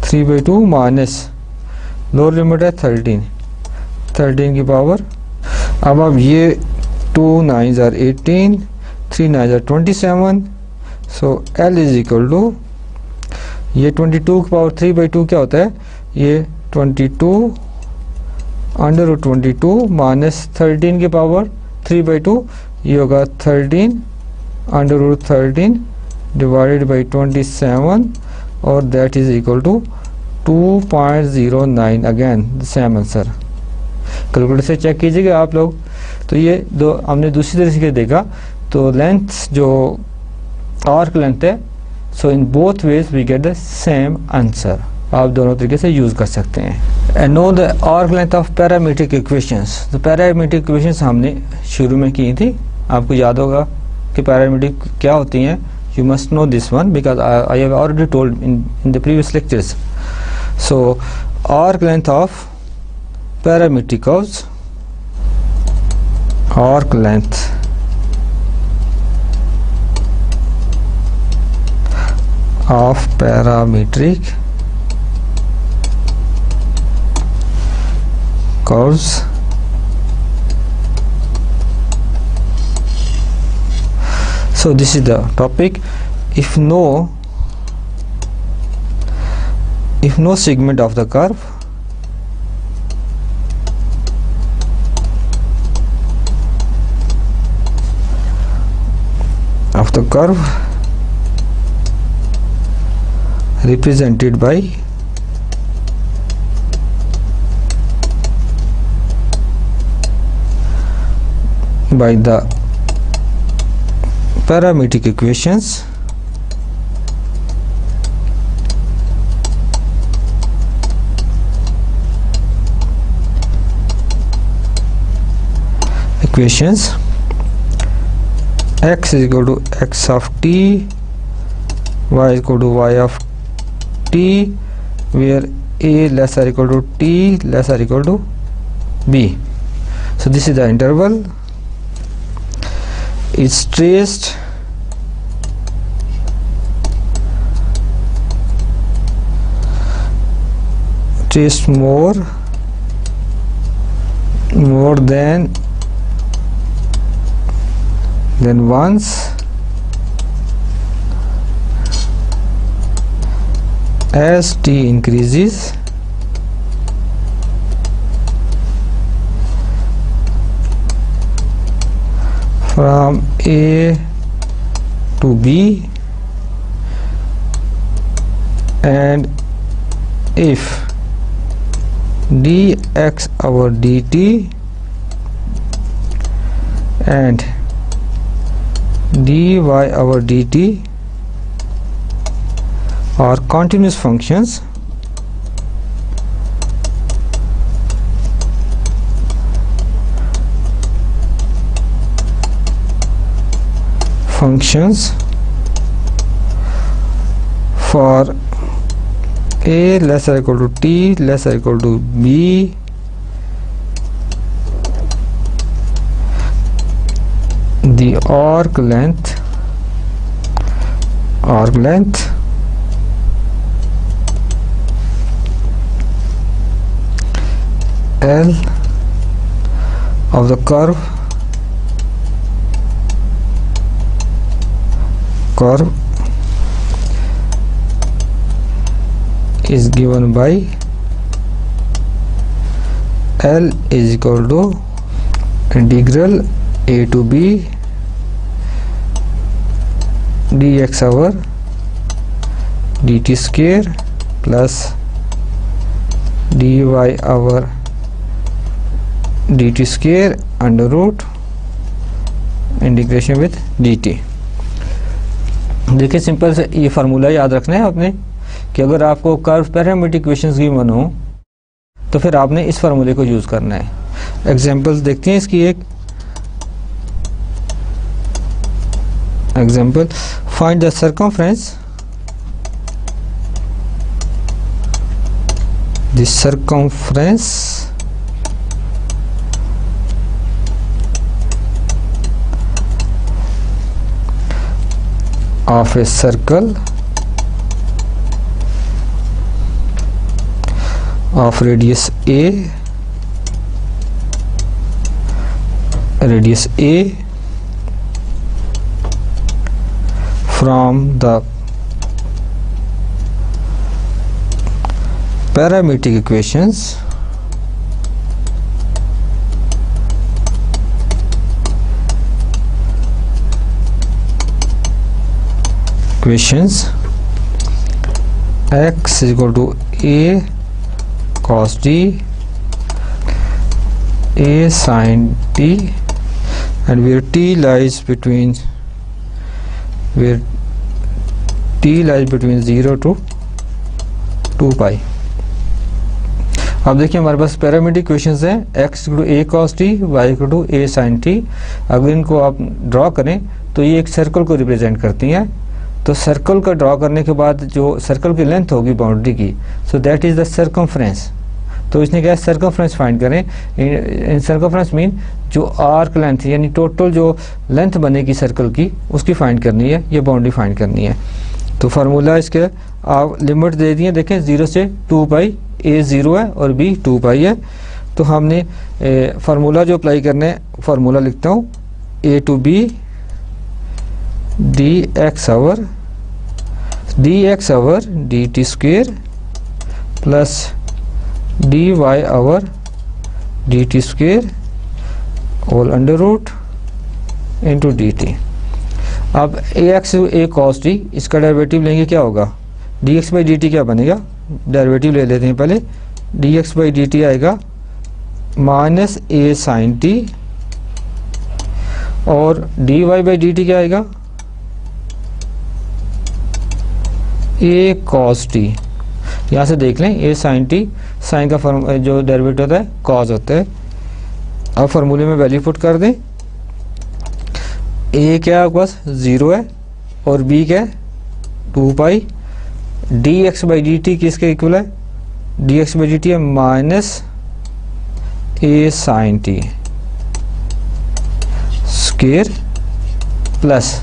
3/2 माइनस लोअर लिमिट है 13 की पावर, अब ये 2 9s are 18, 3 9s are 27, so l is equal to, ये 22 की पावर 3/2 क्या होता है, ये 22 √22 माइनस 13 की पावर 3/2, ये होगा 13 √13 डिवाइडेड बाई 27, और that is equal to 2.09, again same answer. Calculator से चेक कीजिएगा आप लोग। तो ये दो हमने दूसरी तरीके से देखा, तो लेंथ जो आर्क लेंथ है, so in both ways we get the same answer, आप दोनों तरीके से यूज कर सकते हैं। And now the arc length of parametric equations, तो पैरामीट्रिक इक्वेशंस हमने शुरू में की थी, आपको याद होगा कि पैरामीट्रिक क्या होती हैं, you must know this one because I have already told in the previous lectures. So arc length of parametric curves, arc length of parametric curves so this is the topic. If no segment of the curve represented by the parametric equations, x is equal to x of t, y is equal to y of t, where a less or equal to t less or equal to b. So this is the interval. It's traced more than once as t increases from A to B, and if dx over dt and dy over dt are continuous functions, for a less or equal to t less or equal to b, the arc length L of the curve is given by L is equal to integral a to b dx over dt square plus dy over dt square under root integration with dt। देखिए simple से ये formula याद रखना है आपने कि अगर आपको कर्व पैरामीट्रिक इक्वेशंस गिवन हो तो फिर आपने इस फार्मूले को यूज़ करना है। एग्जांपल्स देखते हैं इसकी। एक example, find the circumference of a circle of radius a from the parametric equations x is equal to a cos t, a sin t, and where t lies between 0 to 2 pi। अब देखिए हमारे पास parametric equations हैं x equal to a cos t, y equal to a sin t। अगर इनको आप draw करें तो ये एक सर्कल को रिप्रेजेंट करती हैं। तो सर्कल का ड्रॉ करने के बाद जो सर्कल की लेंथ होगी बाउंड्री की, so that is the circumference. तो इसने क्या सर्कमफ्रेंस फाइंड करें। इन सर्कमफ्रेंस मीन जो आर्क लेंथ यानी टोटल जो लेंथ बनेगी सर्कल की उसकी फाइंड करनी है, ये बाउंड्री फाइंड करनी है। तो फार्मूला इसके आप लिमिट दे दिए, देखें 0 से 2 पाई, a 0 है और b 2 पाई है। तो हमने फार्मूला जो अप्लाई करना है, फार्मूला लिखता हूँ a to b dx over dt square plus dy over dt square all under root into dt। अब ax a cos t इसका डेरिवेटिव लेंगे, क्या होगा dx by dt क्या बनेगा, डेरिवेटिव ले लेते हैं पहले। dx by dt आएगा माइनस a sin t और dy by dt क्या आएगा a cos t। यहाँ से देख लें a sin t, साइन का फॉर्म जो डेरिवेटिव होता है cos होता है। अब फार्मूले में वैल्यू पुट कर दें। a क्या आपके पास 0 है और b क्या है 2 pi d x by d t किसके इक्वल है, d x by d t है minus a sine t square plus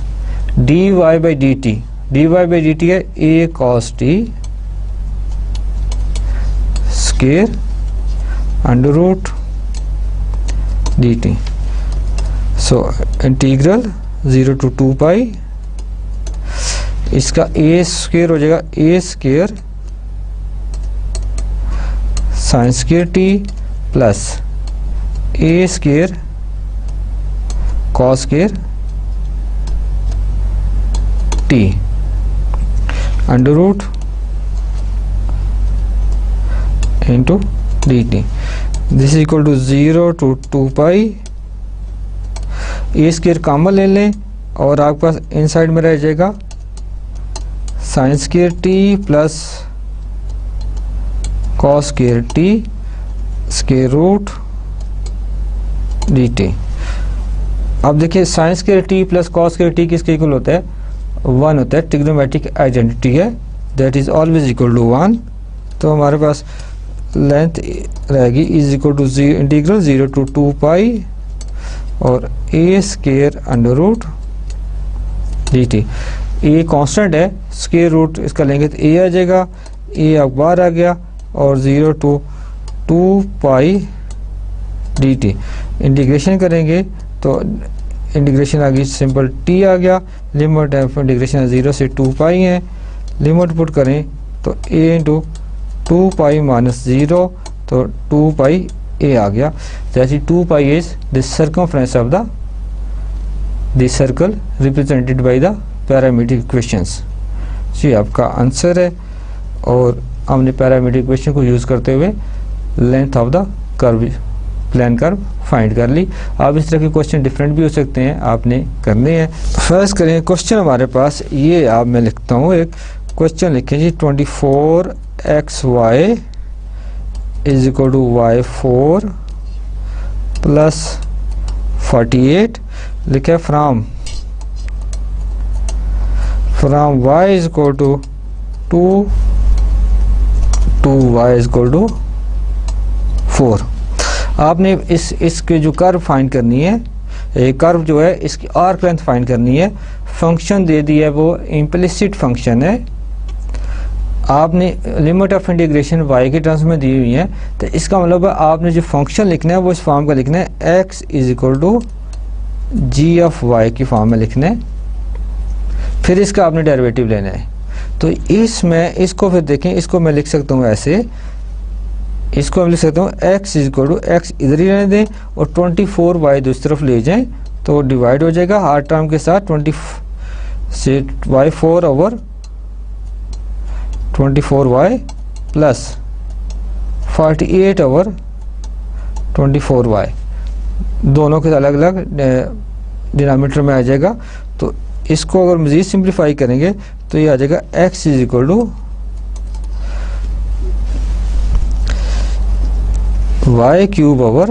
d y by d t, d y by d t है a cos t square under root d t. So integral 0 to 2 pi, इसका a square हो जाएगा a square sine square t plus a square cos square t under root into D T. This is equal to 0 to 2 pi, a square common ले लें और आपके पास इन side में रह जाएगा sine square t plus cos square t square root d t. अब देखिए sine square t plus cos square t किसके इक्वल होता है, 1 होता है, ट्रिग्नोमेट्रिक आइडेंटिटी है, that is always equal to 1। तो हमारे पास लेंथ रहेगी is equal to integral 0 to 2 pi और a square under root d t. A constant है, स्क्वायर रूट इसका लेंगे तो ए आ जाएगा, ए अब बाहर आ गया और 0 to 2 pi D T. Integration करेंगे तो इंटीग्रेशन आ गई सिंपल टी आ गया, लिमिट ऑफ इंटीग्रेशन 0 से 2 पाई है, लिमिट पुट करें तो ए इंटू 2 पाई माइनस 0 तो 2 पाई ए आ गया, जैसे 2 pi is the circumference of the circle represented by the parametric equations. जी आपका आंसर है, और हमने पैरामीट्रिक इक्वेशन को यूज़ करते हुए length of the curve plan curve find कर ली। आप इस तरह के क्वेश्चन डिफरेंट भी हो सकते हैं, आपने करने हैं। फर्स्ट करें क्वेश्चन हमारे पास ये, आप मैं लिखता हूँ एक क्वेश्चन लिखें जी, 24xy is equal to y4 plus 48 लिखे from y is equal to 2 to y is equal to 4। आपने इसके जो कर्व फाइंड करनी है, कर्व जो है इसकी आर्क लेंथ फाइंड करनी है, फंक्शन दे दिया है वो इम्प्लिसिट फंक्शन है, आपने लिमिट ऑफ इंटीग्रेशन y के टर्म्स में दी हुई है, तो इसका मतलब है आपने जो फंक्शन लिखना है वो इस फॉर्म का लिखना है, x is equal to g of y की फॉर्म में लिखना है, फिर इसका आपने डेरिवेटिव लेना है। तो इसमें इसको फिर देखें, इसको मैं लिख सकता हूँ ऐसे, इसको हम लिख सकता हूँ x is equal to x इधर ही रहने दें और 24y दूसरी तरफ ले जाएं तो डिवाइड हो जाएगा हर टर्म के साथ 20 से y4 over 24y plus 48 over 24y, दोनों के अलग अलग डिनोमिनेटर में आ जाएगा। तो इसको अगर मज़ीद सिंप्लीफाई करेंगे तो ये आ जाएगा x is equal to y cube over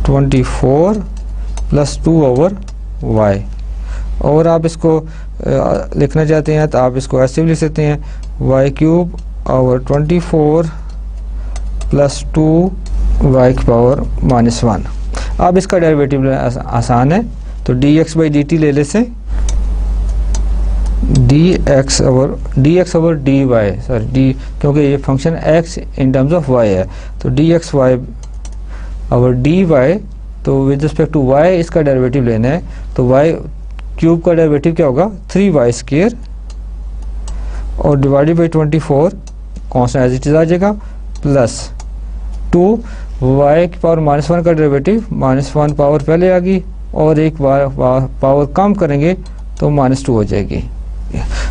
24 plus 2 over y। और आप इसको लिखना चाहते हैं तो आप इसको ऐसे भी लिख सकते हैं, y cube over 24 plus 2y की पावर -1। अब इसका डेरिवेटिव आसान है, तो dx बाई डी टी ले ले से dx over dy, sorry D, क्योंकि ये function x in terms of y है, तो dx y ओवर dy, तो विद रिस्पेक्ट टू y इसका डेरिवेटिव लेना है, तो y क्यूब का डेरिवेटिव क्या होगा 3y स्क्वायर और divided by 24 constant as it is आ जाएगा प्लस 2y की पावर -1 का डेरिवेटिव, -1 पावर पहले आ गई और एक बार पावर कम करेंगे तो -2 हो जाएगी।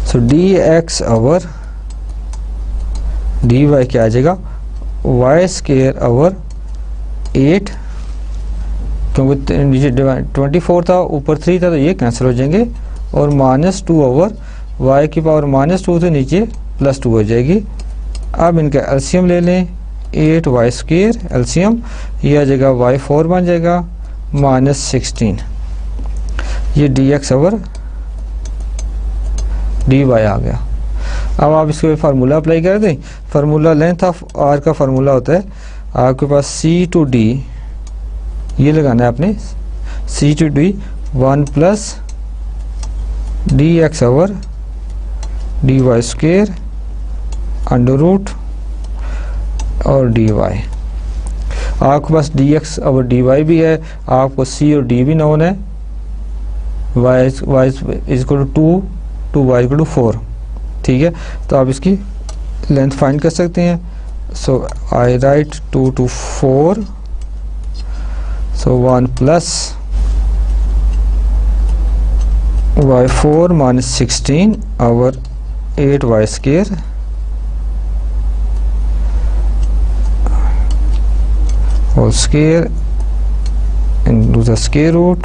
सो dx ओवर dy क्या आ जाएगा y स्क्वायर ओवर 8, क्योंकि नीचे 24 था ऊपर 3 था तो ये कैंसिल हो जाएंगे, और -2 ओवर y की पावर -2 से नीचे +2 हो जाएगी। अब इनका एलसीएम ले लें, 8y स्क्वायर एलसीएम, ये आ जाएगा y4 बन जाएगा -16, ये dx ओवर डी वाई आ गया। अब आप इसको फार्मूला अप्लाई कर दें। फार्मूला लेंथ ऑफ आर का फार्मूला होता है आपके पास सी टू डी, ये लगाना है आपने, c to d 1 plus d x over d y square under root और डी वाई। आपके पास डी एक्स और डी वाई भी है, आपको सी और डी भी नोन है, y is equal to 2 y equal to 4। ठीक है, तो आप इसकी लेंथ फाइंड कर सकते हैं। So I write 2 to 4, so 1 plus y4 minus 16 over 8y square whole square into the square root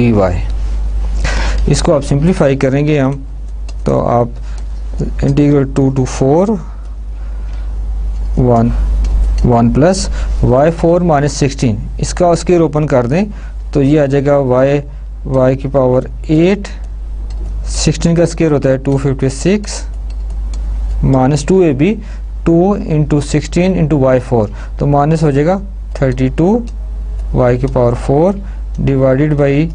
dy। इसको आप सिंप्लीफाई करेंगे हम, तो आप integral 2 to 4 1 plus y4 minus 16, इसका स्क्वायर ओपन कर दें तो ये आ जाएगा y की पावर 8, 16 का स्क्वायर होता है 256 minus 2ab 2 into 16 into y4, तो माइनस हो जाएगा 32 y की power 4 divided by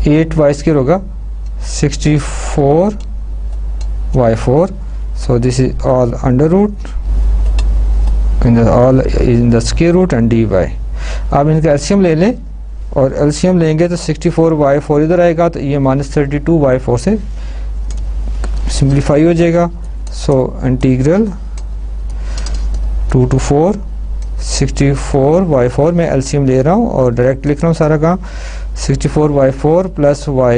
8y square होगा 64 y4। So this is all under root all in the square root and dy। आप इनका एलसीएम ले लें और एलसीएम लेंगे तो 64y4 इधर आएगा, तो ये माइनस 32y4 से सिंप्लीफाई हो जाएगा। सो इंटीग्रल 2 to 4 64y4 मैं एलसीएम ले रहा हूँ और डायरेक्ट लिख रहा हूँ सारा काम। 64y4 प्लस y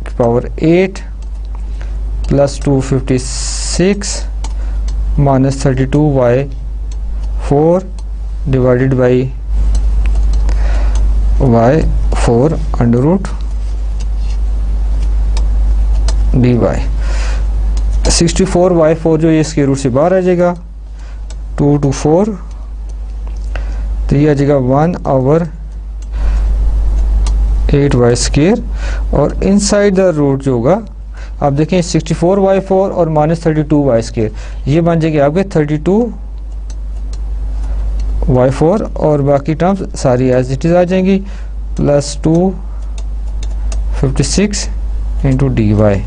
की power 8 plus 256 minus 32y4 divided by y4 under root dy। 64y4 जो ये इसके रूट से बाहर आ जाएगा 2 to 4, तो ये आ जाएगा 1 ओवर 8y स्क्वायर और इनसाइड द रूट जो होगा आप देखें 64y4 और माइनस 32y स्क्वायर, ये बन जाएगी आपके 32y4 और बाकी टर्म्स सारी एज इट इज आ जाएंगी प्लस 256 इंटू डी वाई।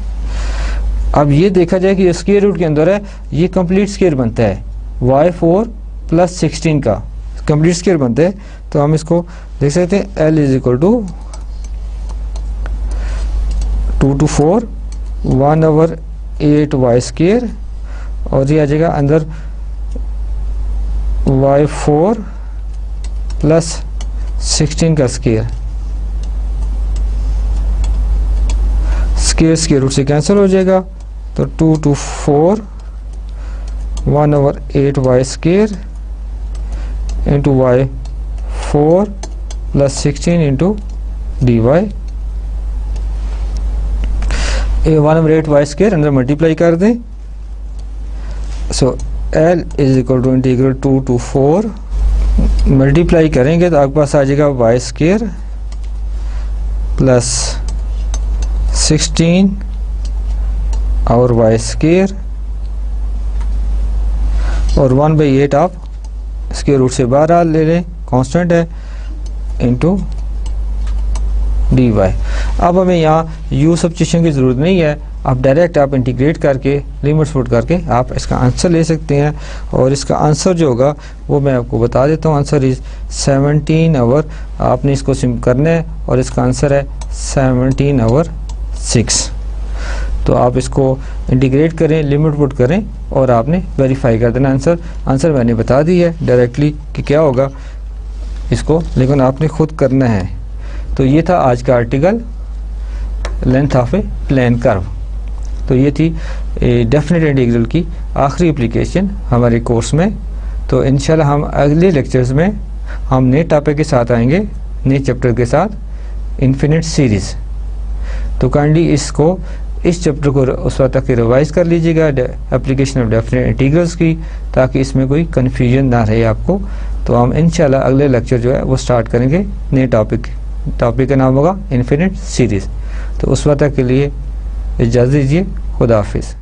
अब ये देखा जाए कि स्क्वायर रूट के अंदर है, ये कंप्लीट स्क्वायर बनता है y4 प्लस 16 का कंप्लीट स्क्वायर बनता है, तो हम इसको देख सकते हैं L is equal to 2 to 4 1 over 8y square और ये आ जाएगा अंदर y4 प्लस 16 का स्क्वायर, स्क्वायर रूट से कैंसिल हो जाएगा, तो 2 to 4 1 over 8y square into y4 plus 16 into dy। 1 over 8y square अंदर मल्टीप्लाई कर दें, so L is equal to integral 2 to 4 multiply करेंगे तो आपके पास आ जाएगा y स्क्वायर प्लस 16 और y स्क्वायर और 1/8 आप स्क्वायर रूट से बाहर ले लें, कांस्टेंट है, इंटू डी वाई। अब हमें यहाँ यू सब्स्टिट्यूशन की ज़रूरत नहीं है, आप डायरेक्ट आप इंटीग्रेट करके लिमिट्स पुट करके आप इसका आंसर ले सकते हैं और इसका आंसर जो होगा वो मैं आपको बता देता हूँ। आंसर इज़ 17 ओवर, आपने इसको सिम करना है और इसका आंसर है 17 ओवर 6। तो आप इसको इंटीग्रेट करें, लिमिट पुट करें और आपने वेरीफाई कर देना आंसर मैंने बता दी है डायरेक्टली कि क्या होगा इसको, लेकिन आपने खुद करना है। तो ये था आज का article length of a plane curve. तो ये थी डेफिनेट इंटीग्रल की आखिरी एप्लीकेशन हमारे कोर्स में। तो इंशाल्लाह हम अगले लेक्चर्स में हम नए टॉपिक के साथ आएंगे, नए चैप्टर के साथ, इन्फिनिट सीरीज़। तो काइंडली इस चैप्टर को उस वक्त तक रिवाइज कर लीजिएगा एप्लीकेशन ऑफ डेफिनेट इंटीग्रल्स की, ताकि इसमें कोई कन्फ्यूजन ना रहे आपको। तो हम इंशाल्लाह अगले लेक्चर जो है वो स्टार्ट करेंगे नए टॉपिक का नाम होगा इन्फिनिट सीरीज़। तो उस वक्त के लिए इजाज़त दीजिए। खुदा हाफिज़।